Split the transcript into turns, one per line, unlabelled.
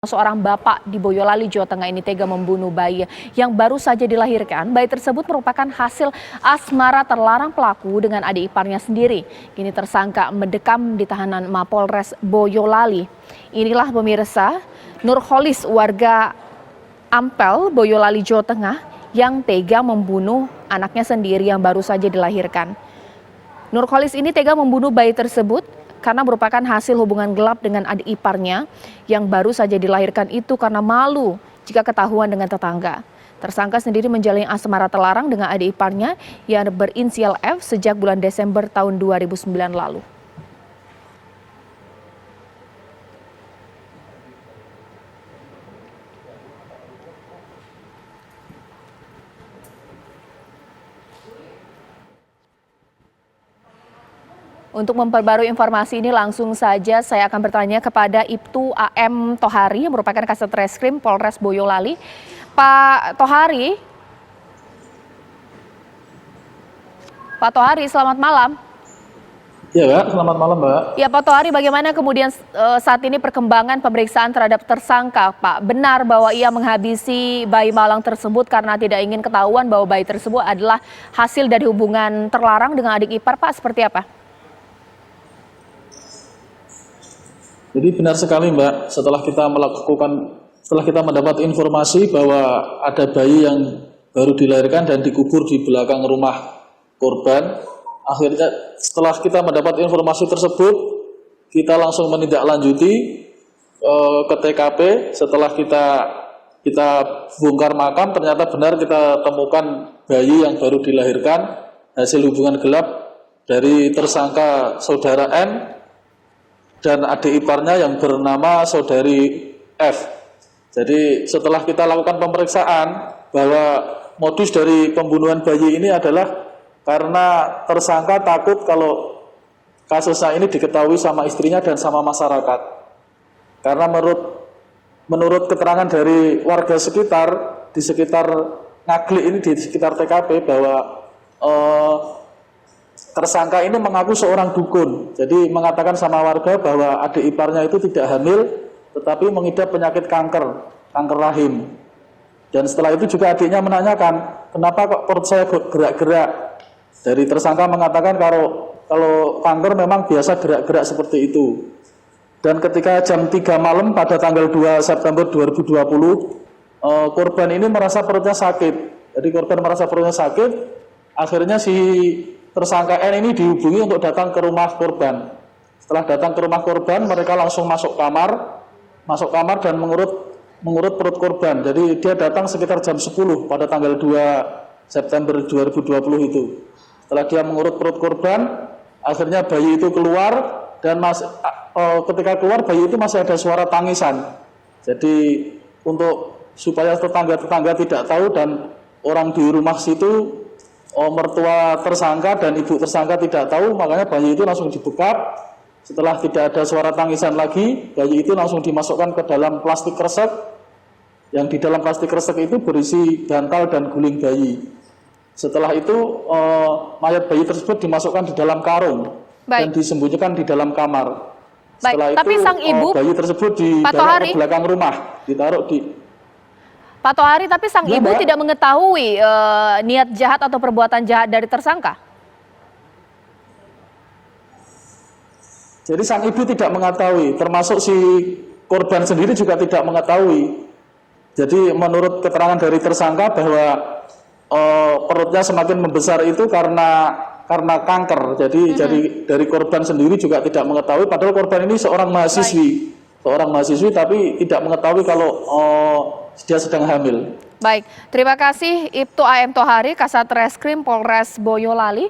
Seorang bapak di Boyolali, Jawa Tengah ini tega membunuh bayi yang baru saja dilahirkan. Bayi tersebut merupakan hasil asmara terlarang pelaku dengan adik iparnya sendiri. Kini tersangka mendekam di tahanan Mapolres Boyolali. Inilah pemirsa, Nurholis warga Ampel, Boyolali, Jawa Tengah yang tega membunuh anaknya sendiri yang baru saja dilahirkan. Nurholis ini tega membunuh bayi tersebut karena merupakan hasil hubungan gelap dengan adik iparnya yang baru saja dilahirkan itu karena malu jika ketahuan dengan tetangga. Tersangka sendiri menjalin asmara terlarang dengan adik iparnya yang berinisial F sejak bulan Desember tahun 2009 lalu. Untuk memperbarui informasi ini langsung saja saya akan bertanya kepada Ibtu AM Tohari yang merupakan Kasat Reskrim Polres Boyolali. Pak Tohari, selamat malam.
Ya, Mbak, selamat malam, Mbak.
Ya, Pak Tohari, bagaimana kemudian saat ini perkembangan pemeriksaan terhadap tersangka, Pak? Benar bahwa ia menghabisi bayi malang tersebut karena tidak ingin ketahuan bahwa bayi tersebut adalah hasil dari hubungan terlarang dengan adik ipar, Pak? Seperti apa?
Jadi benar sekali, Mbak, setelah kita mendapat informasi bahwa ada bayi yang baru dilahirkan dan dikubur di belakang rumah korban, akhirnya setelah kita mendapat informasi tersebut, kita langsung menindaklanjuti ke TKP. Setelah kita bongkar makam, ternyata benar kita temukan bayi yang baru dilahirkan hasil hubungan gelap dari tersangka saudara N dan adik iparnya yang bernama saudari F. Jadi setelah kita lakukan pemeriksaan bahwa modus dari pembunuhan bayi ini adalah karena tersangka takut kalau kasusnya ini diketahui sama istrinya dan sama masyarakat. Karena menurut keterangan dari warga sekitar di sekitar Ngaglik ini, di sekitar TKP, bahwa tersangka ini mengaku seorang dukun. Jadi mengatakan sama warga bahwa adik iparnya itu tidak hamil tetapi mengidap penyakit kanker rahim. Dan setelah itu juga adiknya menanyakan, kenapa kok perut saya gerak-gerak? Dari tersangka mengatakan kalau kanker memang biasa gerak-gerak seperti itu. Dan ketika jam 3 malam pada tanggal 2 September 2020, korban ini merasa perutnya sakit. Jadi korban merasa perutnya sakit, akhirnya si tersangka N ini dihubungi untuk datang ke rumah korban. Setelah datang ke rumah korban, mereka langsung masuk kamar dan mengurut perut korban. Jadi dia datang sekitar jam 10 pada tanggal 2 September 2020 itu. Setelah dia mengurut perut korban, akhirnya bayi itu keluar dan ketika keluar bayi itu masih ada suara tangisan. Jadi supaya tetangga tidak tahu dan orang di rumah situ, mertua tersangka dan ibu tersangka tidak tahu, makanya bayi itu langsung dibekap. Setelah tidak ada suara tangisan lagi, bayi itu langsung dimasukkan ke dalam plastik kresek, yang di dalam plastik kresek itu berisi bantal dan guling bayi. Setelah itu mayat bayi tersebut dimasukkan di dalam karung. Dan disembunyikan di dalam kamar. Setelah
tapi
itu
sang ibu,
bayi tersebut dibawa ke belakang rumah, ditaruh di...
Pak Tohari, tapi sang ibu tidak mengetahui niat jahat atau perbuatan jahat dari tersangka?
Jadi sang ibu tidak mengetahui, termasuk si korban sendiri juga tidak mengetahui. Jadi menurut keterangan dari tersangka bahwa perutnya semakin membesar itu karena kanker. Jadi dari korban sendiri juga tidak mengetahui, padahal korban ini seorang mahasiswi tapi tidak mengetahui kalau dia sedang hamil.
Baik, terima kasih Ibtu AM Tohari, Kasat Reskrim Polres Boyolali.